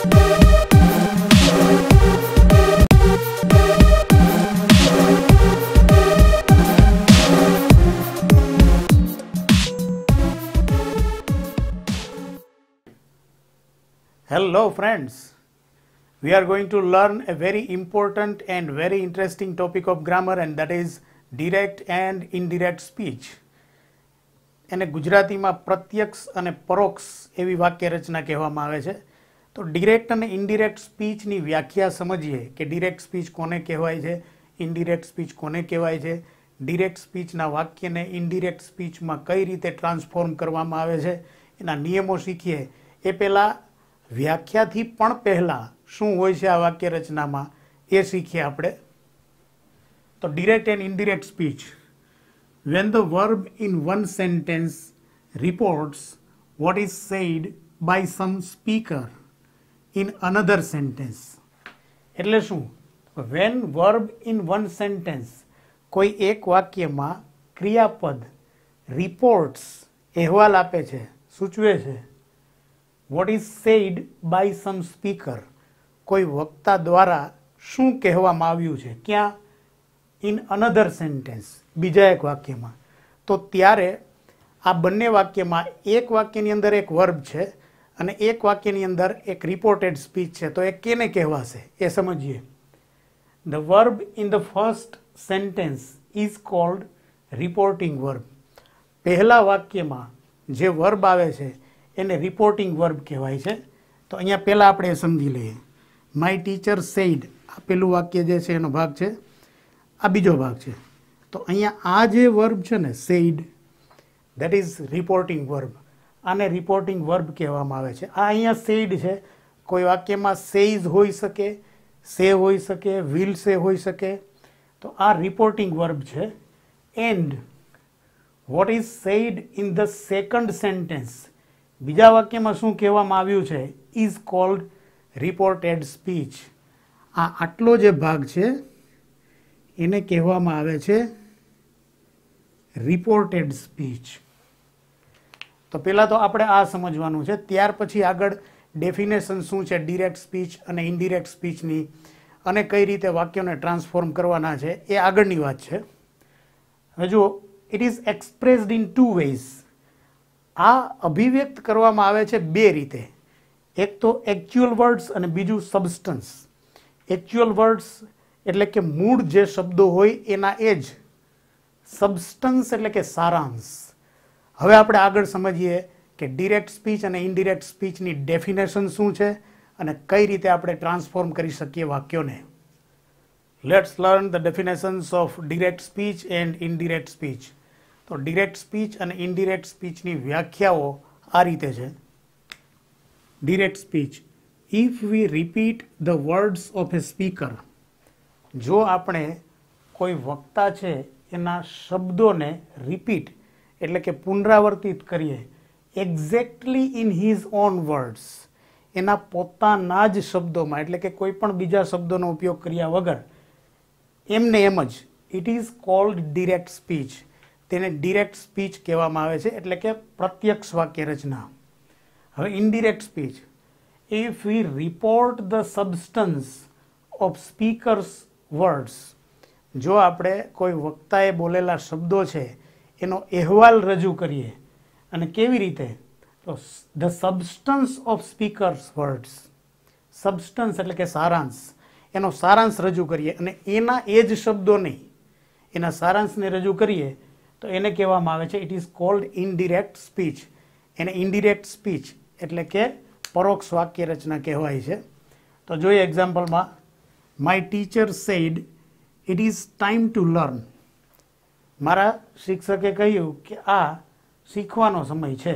Hello friends, we are going to learn a very important and very interesting topic of grammar, and that is direct and indirect speech. એને ગુજરાતીમાં પ્રત્યક્ષ અને પરોક્ષ એવી વાક્ય રચના કહેવામાં આવે છે. તો ડિરેક્ટ અને ઇનડિરેક્ટ સ્પીચની વ્યાખ્યા સમજીએ કે ડિરેક્ટ સ્પીચ કોને કહેવાય છે, ઇનડિરેક્ટ સ્પીચ કોને કહેવાય છે, ડિરેક્ટ સ્પીચના વાક્યને ઇનડિરેક્ટ સ્પીચમાં કઈ રીતે ટ્રાન્સફોર્મ કરવામાં આવે છે, એના નિયમો શીખીએ. એ પહેલાં વ્યાખ્યાથી પણ પહેલાં શું હોય છે આ વાક્ય રચનામાં એ શીખીએ આપણે. તો direct and indirect speech. When the verb in one sentence reports what is said by some speaker in another sentence. એટલે શું? When verb in one sentence, કોઈ એક વાક્યમાં ક્રિયાપદ reports અહેવાલ આપે છે, સૂચવે છે, what is said by some speaker, કોઈ વક્તા દ્વારા શું કહેવામાં આવ્યું છે, ક્યાં? ઇન અનધર સેન્ટેન્સ, બીજા એક વાક્યમાં. તો ત્યારે આ બંને વાક્યમાં એક વાક્યની અંદર એક વર્બ છે અને એક વાક્યની અંદર એક રિપોર્ટેડ સ્પીચ છે. તો એ કેને કહેવાશે એ સમજીએ. The verb in the first sentence is called reporting verb. પહેલા વાક્યમાં જે વર્બ આવે છે એને રિપોર્ટિંગ વર્બ કહેવાય છે. તો અહીંયા પહેલાં આપણે એ સમજી લઈએ. માય ટીચર સેઇડ, આ પેલું વાક્ય જે છે એનો ભાગ છે, આ બીજો ભાગ છે. તો અહીંયા આ જે વર્બ છે ને said, that is reporting verb. આને રિપોર્ટિંગ વર્બ કહેવામાં આવે છે. આ અહીંયા સેઇડ છે. કોઈ વાક્યમાં સેઇઝ હોઈ શકે, સે હોઈ શકે, વિલ સે હોઈ શકે. તો આ રિપોર્ટિંગ વર્બ છે. And what is said in the second sentence, બીજા વાક્યમાં શું કહેવામાં આવ્યું છે, ઇઝ કોલ્ડ રિપોર્ટેડ સ્પીચ. આ આટલો જે ભાગ છે એને કહેવામાં આવે છે રિપોર્ટેડ સ્પીચ. તો પહેલાં તો આપણે આ સમજવાનું છે. ત્યાર પછી આગળ ડેફિનેશન શું છે ડિરેક્ટ સ્પીચ અને ઇનડિરેક્ટ સ્પીચની, અને કઈ રીતે વાક્યોને ટ્રાન્સફોર્મ કરવાના છે એ આગળની વાત છે. હવે જુઓ, it is expressed in two ways. આ અભિવ્યક્ત કરવામાં આવે છે બે રીતે. એક તો એક્ચ્યુઅલ વર્ડ્સ અને બીજું સબસ્ટન્સ. એક્ચ્યુઅલ વર્ડ્સ એટલે કે મૂળ જે શબ્દો હોય એના એ જ. સબસ્ટન્સ એટલે કે સારાંશ. હવે આપણે આગળ સમજીએ કે ડિરેક્ટ સ્પીચ અને ઇનડિરેક્ટ સ્પીચની ડેફિનેશન શું છે અને કઈ રીતે આપણે ટ્રાન્સફોર્મ કરી શકીએ વાક્યોને. Let's learn the definitions of direct speech and indirect speech. તો ડિરેક્ટ સ્પીચ અને ઇનડિરેક્ટ સ્પીચની વ્યાખ્યાઓ આ રીતે છે. Direct speech, if we repeat the words of a speaker, જો આપણે કોઈ વક્તા છે એના શબ્દોને રિપીટ એટલે કે પુનરાવર્તિત કરીએ, exactly in his own words, એના પોતાના જ શબ્દોમાં, એટલે કે કોઈ પણ બીજા શબ્દોનો ઉપયોગ કર્યા વગર, એમને એમ જ, it is cold direct speech. તેને ડિરેક્ટ સ્પીચ કહેવામાં આવે છે, એટલે કે પ્રત્યક્ષ વાક્ય રચના. હવે indirect speech, if V report the substance of speakers words, જો આપણે કોઈ વક્તાએ બોલેલા શબ્દો છે એનો અહેવાલ રજૂ કરીએ, અને કેવી રીતે, તો the substance of speakers words, substance એટલે કે સારાંશ, એનો સારાંશ રજૂ કરીએ અને એના એ જ શબ્દો નહીં, એના સારાંશને રજૂ કરીએ, તો એને કહેવામાં આવે છે it is called indirect speech. એને ઇનડિરેક્ટ સ્પીચ એટલે કે પરોક્ષ વાક્ય રચના કહેવાય છે. તો જોઈએ એક્ઝામ્પલમાં, my teacher said it is time to learn. મારા શિક્ષકે કહ્યું કે આ શીખવાનો સમય છે.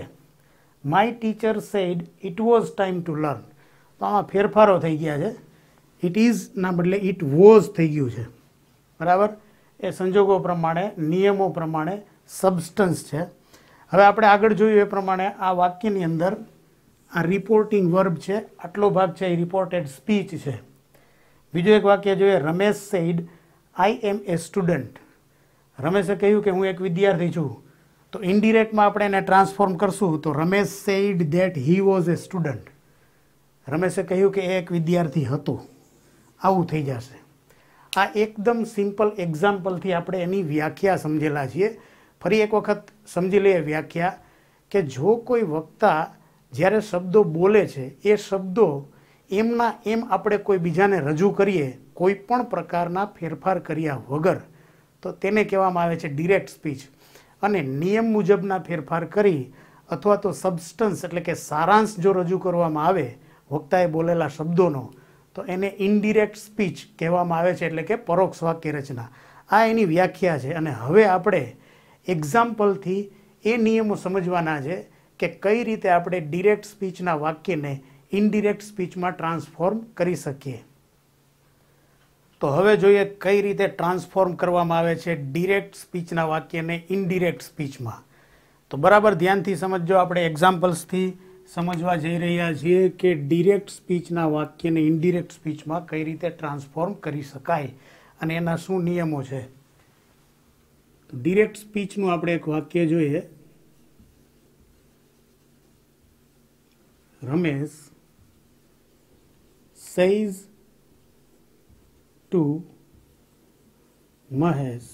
My teacher said it was time to learn. તો આમાં ફેરફારો થઈ ગયા છે. ઇટ ઇઝના બદલે ઇટ વોઝ થઈ ગયું છે. બરાબર? એ સંજોગો પ્રમાણે, નિયમો પ્રમાણે સબસ્ટન્સ છે. હવે આપણે આગળ જોયું એ પ્રમાણે આ વાક્યની અંદર આ રિપોર્ટિંગ વર્બ છે, આટલો ભાગ છે એ રિપોર્ટેડ સ્પીચ છે. બીજું એક વાક્ય જોઈએ, Ramesh said I am a student. રમેશે કહ્યું કે હું એક વિદ્યાર્થી છું. તો ઇનડિરેક્ટમાં આપણે એને ટ્રાન્સફોર્મ કરશું તો Ramesh said that he was a student. રમેશે કહ્યું કે એ એક વિદ્યાર્થી હતો, આવું થઈ જશે. આ એકદમ સિમ્પલ એક્ઝામ્પલથી આપણે એની વ્યાખ્યા સમજેલા છીએ. ફરી એક વખત સમજી લઈએ વ્યાખ્યા, કે જો કોઈ વક્તા જ્યારે શબ્દો બોલે છે એ શબ્દો એમના એમ આપણે કોઈ બીજાને રજૂ કરીએ કોઈ પણ પ્રકારના ફેરફાર કર્યા વગર, તો તેને કહેવામાં આવે છે ડિરેક્ટ સ્પીચ. અને નિયમ મુજબના ફેરફાર કરી અથવા તો સબસ્ટન્સ એટલે કે સારાંશ જો રજૂ કરવામાં આવે વક્તાએ બોલેલા શબ્દોનો, તો એને ઇનડિરેક્ટ સ્પીચ કહેવામાં આવે છે, એટલે કે પરોક્ષ વાક્ય રચના. આ એની વ્યાખ્યા છે. અને હવે આપણે એક્ઝામ્પલથી એ નિયમો સમજવાના છે કે કઈ રીતે આપણે ડિરેક્ટ સ્પીચના વાક્યને ઇનડિરેક્ટ સ્પીચમાં ટ્રાન્સફોર્મ કરી શકીએ. તો હવે જોઈએ કઈ રીતે ટ્રાન્સફોર્મ કરવામાં આવે છે ડિરેક્ટ સ્પીચના વાક્યને ઇનડિરેક્ટ સ્પીચમાં. તો બરાબર ધ્યાનથી સમજજો. આપણે એક્ઝામ્પલ્સથી સમજવા જઈ રહ્યા છીએ કે ડિરેક્ટ સ્પીચના વાક્યને ઇનડિરેક્ટ સ્પીચમાં કઈ રીતે ટ્રાન્સફોર્મ કરી શકાય અને એના શું નિયમો છે. ડિરેક્ટ સ્પીચનું આપણે એક વાક્ય જોઈએ. Ramesh says to Mahesh,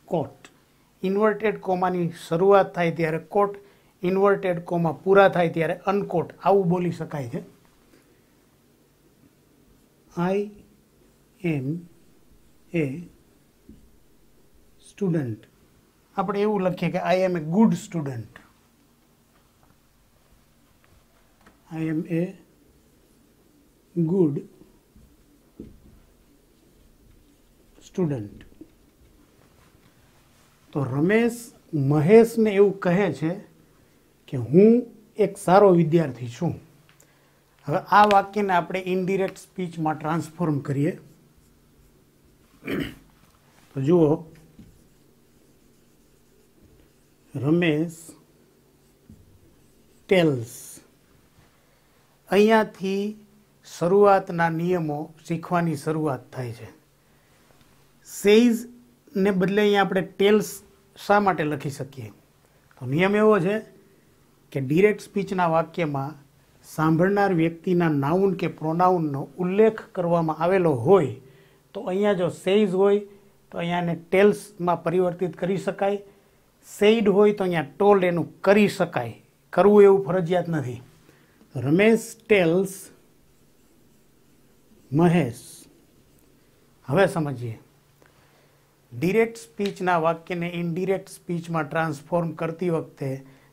quote. Inverted કોમાની શરૂઆત થાય ત્યારે કોટ, ઇન્વર્ટેડ કોમા પૂરા થાય ત્યારે અનકોટ, આવું બોલી શકાય છે. I am a student. આપણે એવું લખીએ કે I am a good student. I am a good student. તો રમેશ મહેશને એવું કહે છે કે હું એક સારો વિદ્યાર્થી છું. હવે આ વાક્યને આપણે ઇનડિરેક્ટ સ્પીચમાં ટ્રાન્સફોર્મ કરીએ. તો જુઓ, રમેશ ટેલ્સ. અહીંયાથી શરૂઆતના નિયમો શીખવાની શરૂઆત થાય છે. સેઝ ને બદલે અહીંયા આપણે ટેલ્સ શા માટે લખી શકીએ? તો નિયમ એવો છે કે ડિરેક્ટ સ્પીચના વાક્યમાં સાંભળનાર વ્યક્તિના નાઉન કે પ્રોનાઉનનો ઉલ્લેખ કરવામાં આવેલો હોય તો અહીંયા જો સેઝ હોય તો અહીંયા એને ટેલ્સમાં પરિવર્તિત કરી શકાય. સેઇડ હોય તો અહીંયા ટોલ્ડ એનું કરી શકાય. કરવું એવું ફરજિયાત નથી. રમેશ ટેલ્સ મહેશ. હવે સમજીએ, ડિરેક્ટ સ્પીચના વાક્યને ઇનડિરેક્ટ સ્પીચમાં ટ્રાન્સફોર્મ કરતી વખતે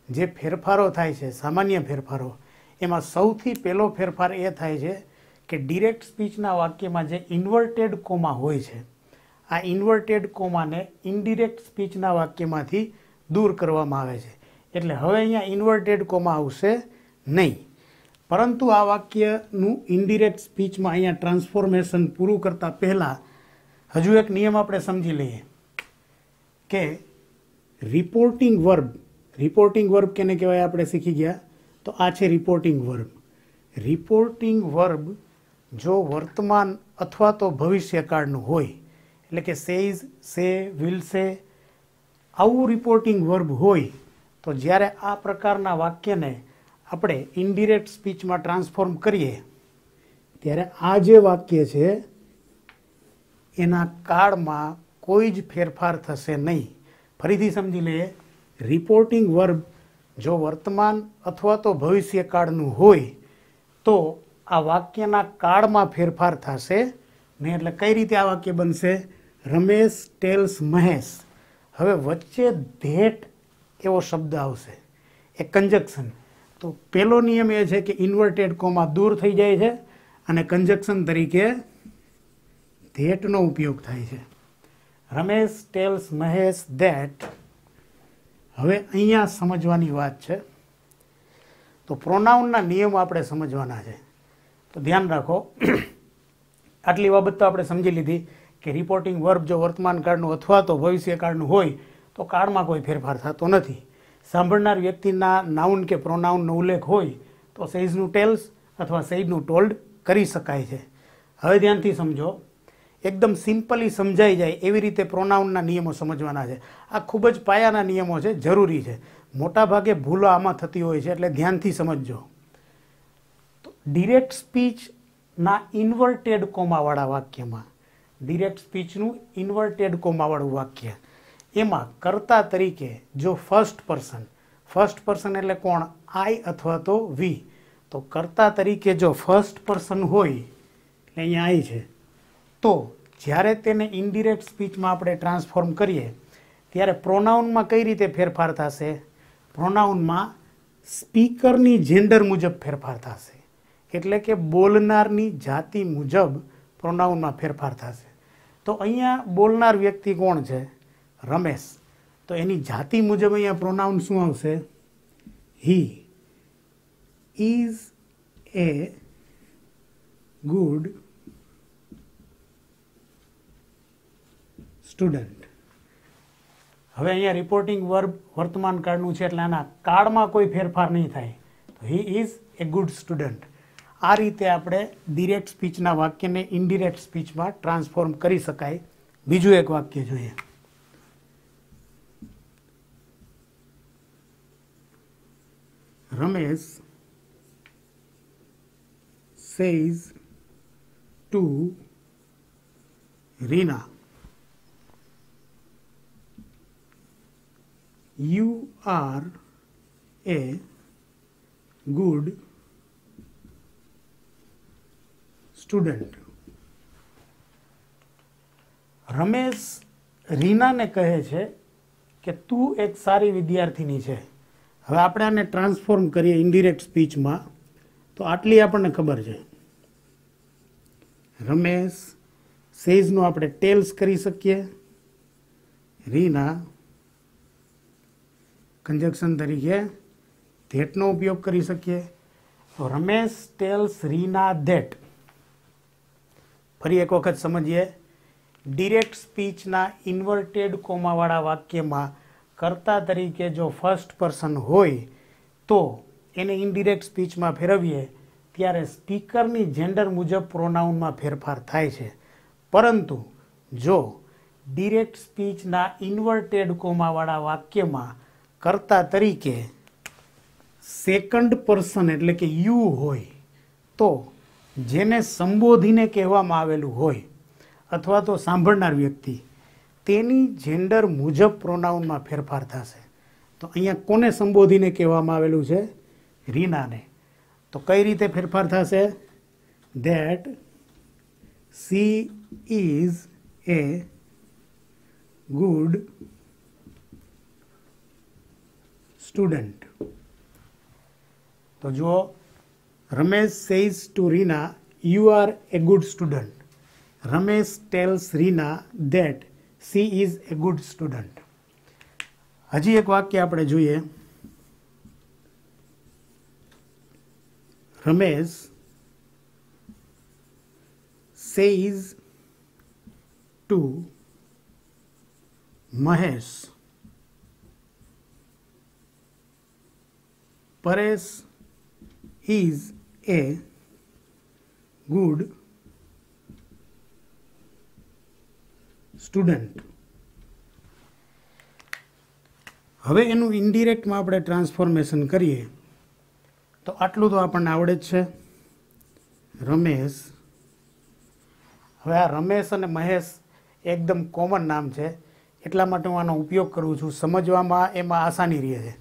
જે ફેરફારો થાય છે, સામાન્ય ફેરફારો, એમાં સૌથી પહેલો ફેરફાર એ થાય છે કે ડિરેક્ટ સ્પીચના વાક્યમાં જે ઇન્વર્ટેડ કોમા હોય છે, આ ઇન્વર્ટેડ કોમાને ઇનડિરેક્ટ સ્પીચના વાક્યમાંથી દૂર કરવામાં આવે છે. એટલે હવે અહીંયા ઇન્વર્ટેડ કોમા આવશે નહીં. પરંતુ આ વાક્યનું ઇનડિરેક્ટ સ્પીચમાં અહીંયા ટ્રાન્સફોર્મેશન પૂરું કરતાં પહેલાં હજુ એક નિયમ આપણે સમજી લઈએ કે રિપોર્ટિંગ વર્બ. રિપોર્ટિંગ વર્બ કેને કહેવાય આપણે શીખી ગયા. તો આ છે રિપોર્ટિંગ વર્બ. રિપોર્ટિંગ વર્બ જો વર્તમાન અથવા તો ભવિષ્યકાળનું હોય, એટલે કે સેઝ, સે, વિલ સે, આવું રિપોર્ટિંગ વર્બ હોય તો જ્યારે આ પ્રકારના વાક્યને આપણે ઇનડિરેક્ટ સ્પીચમાં ટ્રાન્સફોર્મ કરીએ ત્યારે આ જે વાક્ય છે એના કાળમાં કોઈ જ ફેરફાર થશે નહીં. ફરીથી સમજી લઈએ, રિપોર્ટિંગ વર્બ જો વર્તમાન અથવા તો ભવિષ્યકાળનું હોય તો આ વાક્યના કાળમાં ફેરફાર થશે નહીં. એટલે કઈ રીતે આ વાક્ય બનશે? રમેશ ટેલ્સ મહેશ. હવે વચ્ચે ધેટ એવો શબ્દ આવશે, એ કંજક્શન. તો પહેલો નિયમ એ છે કે ઇન્વર્ટેડ કોમા દૂર થઈ જાય છે અને કંજક્શન તરીકે ધેટનો ઉપયોગ થાય છે. Ramesh tells Mahesh that. હવે અહીંયા સમજવાની વાત છે. તો પ્રોનાઉનના નિયમો આપણે સમજવાના છે. તો ધ્યાન રાખો, આટલી બાબત તો આપણે સમજી લીધી કે રિપોર્ટિંગ વર્બ જો વર્તમાન કાળનું અથવા તો ભવિષ્યકાળનું હોય તો કાળમાં કોઈ ફેરફાર થતો નથી. સાંભળનાર વ્યક્તિના નાઉન કે પ્રોનાઉનનો ઉલ્લેખ હોય તો સેઇઝનું ટેલ્સ અથવા સેઇડનું ટોલ્ડ કરી શકાય છે. હવે ધ્યાનથી સમજો, એકદમ સિમ્પલી સમજાઈ જાય એવી રીતે પ્રોનાઉનના નિયમો સમજવાના છે. આ ખૂબ જ પાયાના નિયમો છે, જરૂરી છે. મોટા ભાગે ભૂલો આમાં થતી હોય છે, એટલે ધ્યાનથી સમજજો. તો ડિરેક્ટ સ્પીચના ઇન્વર્ટેડ કોમાવાળા વાક્યમાં, ડિરેક્ટ સ્પીચનું ઇન્વર્ટેડ કોમાવાળું વાક્ય, એમાં કર્તા તરીકે જો ફર્સ્ટ પર્સન એટલે કોણ? આઈ અથવા તો વી. તો કર્તા તરીકે જો ફર્સ્ટ પર્સન હોય, એટલે અહીંયા આઈ છે, તો જ્યારે તેને ઇનડિરેક્ટ સ્પીચમાં આપણે ટ્રાન્સફોર્મ કરીએ ત્યારે પ્રોનાઉનમાં કઈ રીતે ફેરફાર થશે? પ્રોનાઉનમાં સ્પીકરની જેન્ડર મુજબ ફેરફાર થશે, એટલે કે બોલનારની જાતિ મુજબ પ્રોનાઉનમાં ફેરફાર થશે. તો અહીંયા બોલનાર વ્યક્તિ કોણ છે? રમેશ. તો એની જાતિ મુજબ અહીંયા પ્રોનાઉન શું આવશે? He is a good student. હવે અહીંયા રિપોર્ટિંગ વર્બ વર્તમાન કાળનું છે, એટલે આના કાળમાં કોઈ ફેરફાર નહીં થાય. તો he is a good student. આ રીતે આપણે ડિરેક્ટ સ્પીચના વાક્યને ઇનડિરેક્ટ સ્પીચમાં ટ્રાન્સફોર્મ કરી શકાય. બીજું એક વાક્ય જોઈએ. Ramesh says to Reena, you are a good student. Ramesh રીનાને કહે છે કે તું એક સારી વિદ્યાર્થીની છે. હવે આપણે આને ટ્રાન્સફોર્મ કરીએ ઇનડિરેક્ટ સ્પીચમાં, તો આટલી આપણને ખબર છે. રમેશ સેઝનું આપણે ટેલ્સ કરી શકીએ, રીના કંજક્શન તરીકે ધેટનો ઉપયોગ કરી શકીએ. તો રમેશ ટેલ્સ રીના ધેટ. ફરી એક વખત સમજીએ. ડિરેક્ટ સ્પીચના ઇન્વર્ટેડ કોમાવાળા વાક્યમાં કર્તા તરીકે જો ફર્સ્ટ પર્સન હોય તો એને ઇનડિરેક્ટ સ્પીચમાં ફેરવીએ ત્યારે સ્પીકરની જેન્ડર મુજબ પ્રોનાઉનમાં ફેરફાર થાય છે. પરંતુ જો ડિરેક્ટ સ્પીચના ઇન્વર્ટેડ કોમાવાળા વાક્યમાં કર્તા તરીકે સેકન્ડ પર્સન એટલે કે યુ હોય, તો જેને સંબોધીને કહેવામાં આવેલું હોય અથવા તો સાંભળનાર વ્યક્તિ, તેની જેન્ડર મુજબ પ્રોનાઉનમાં ફેરફાર થશે. તો અહીંયા કોને સંબોધીને કહેવામાં આવેલું છે? રીનાને. તો કઈ રીતે ફેરફાર થશે? That she is a good student. તો જુઓ, Ramesh says to Reena you are a good student. Ramesh tells Reena that she is a good student. હજી એક વાક્ય આપણે જોઈએ. Ramesh says to Mahesh, Paresh is a good student. હવે એનું ઇનડિરેક્ટમાં આપણે ટ્રાન્સફોર્મેશન કરીએ તો આટલું તો આપણને આવડે જ છે. રમેશ, હવે આ રમેશ અને મહેશ એકદમ કોમન નામ છે, એટલા માટે હું આનો ઉપયોગ કરું છું. સમજવામાં એમાં આસાની રહે છે.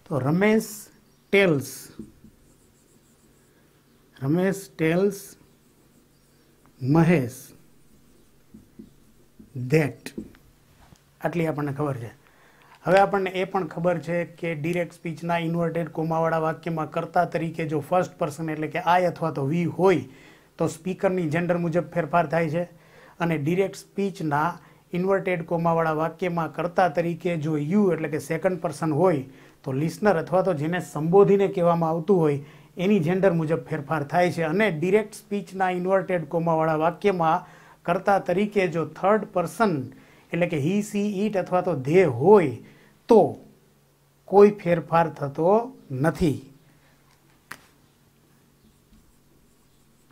તો રમેશ ટેલ્સ મહેશ ધેટ. આટલી આપણને ખબર છે. હવે આપણને એ પણ ખબર છે કે ડિરેક્ટ સ્પીચના ઇન્વર્ટેડ કોમાવાળા વાક્યમાં કર્તા તરીકે જો ફર્સ્ટ પર્સન એટલે કે આઈ અથવા તો વી હોય તો સ્પીકરની જેન્ડર મુજબ ફેરફાર થાય છે. અને ડિરેક્ટ સ્પીચના ઇન્વર્ટેડ કોમાવાળા વાક્યમાં કર્તા તરીકે જો યુ એટલે કે સેકન્ડ પર્સન હોય તો લિસનર અથવા તો જેને સંબોધીને કહેવામાં આવતું હોય એની જેન્ડર મુજબ ફેરફાર થાય છે. અને ડિરેક્ટ સ્પીચના ઇન્વર્ટેડ કોમાવાળા વાક્યમાં કર્તા તરીકે જો થર્ડ પર્સન એટલે કે હી સી ઈટ અથવા તો ધે હોય તો કોઈ ફેરફાર થતો નથી.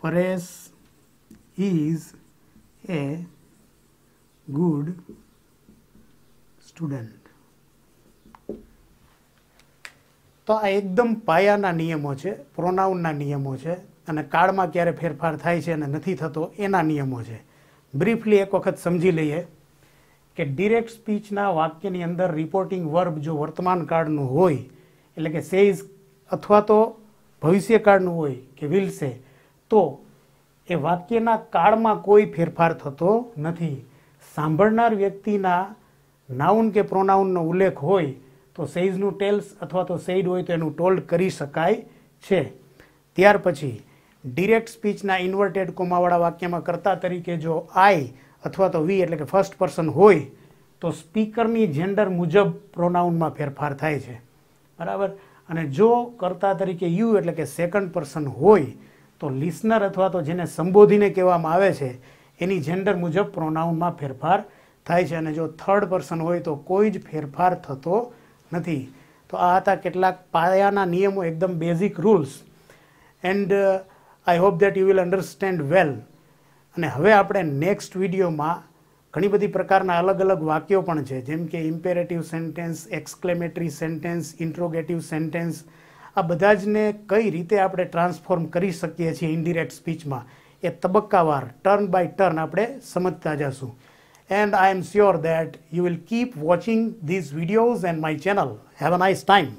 Paresh is a good student. તો આ એકદમ પાયાના નિયમો છે, પ્રોનાઉનના નિયમો છે, અને કાળમાં ક્યારે ફેરફાર થાય છે અને નથી થતો એના નિયમો છે. બ્રીફલી એક વખત સમજી લઈએ કે ડિરેક્ટ સ્પીચના વાક્યની અંદર રિપોર્ટિંગ વર્બ જો વર્તમાન કાળનું હોય, એટલે કે સેઝ અથવા તો ભવિષ્યકાળનું હોય કે વિલ સે, તો એ વાક્યના કાળમાં કોઈ ફેરફાર થતો નથી. સાંભળનાર વ્યક્તિના નાઉન કે પ્રોનાઉનનો ઉલ્લેખ હોય તો સેઇઝનું ટેલ્સ અથવા તો સેઇડ હોય તો એનું ટોલ્ડ કરી શકાય છે. ત્યાર પછી ડિરેક્ટ સ્પીચના ઇન્વર્ટેડ કોમાવાળા વાક્યમાં કર્તા તરીકે જો આઈ અથવા તો વી એટલે કે ફર્સ્ટ પર્સન હોય તો સ્પીકરની જેન્ડર મુજબ પ્રોનાઉનમાં ફેરફાર થાય છે, બરાબર. અને જો કર્તા તરીકે યુ એટલે કે સેકન્ડ પર્સન હોય તો લિસનર અથવા તો જેને સંબોધીને કહેવામાં આવે છે એની જેન્ડર મુજબ પ્રોનાઉનમાં ફેરફાર થાય છે. અને જો થર્ડ પર્સન હોય તો કોઈ જ ફેરફાર થતો નથી. તો આ હતા કેટલાક પાયાના નિયમો, એકદમ basic rules, and I hope that you will understand well. અને હવે આપણે નેક્સ્ટ વિડીયોમાં ઘણી બધી પ્રકારના અલગ અલગ વાક્યો પણ છે, જેમ કે imperative sentence, exclamatory sentence, interrogative sentence, આ બધા જને કઈ રીતે આપણે ટ્રાન્સફોર્મ કરી શકીએ છીએ ઇનડિરેક્ટ સ્પીચમાં, એ તબક્કાવાર ટર્ન બાય ટર્ન આપણે સમજતા જશું. And I am sure that you will keep watching these videos and my channel. Have a nice time.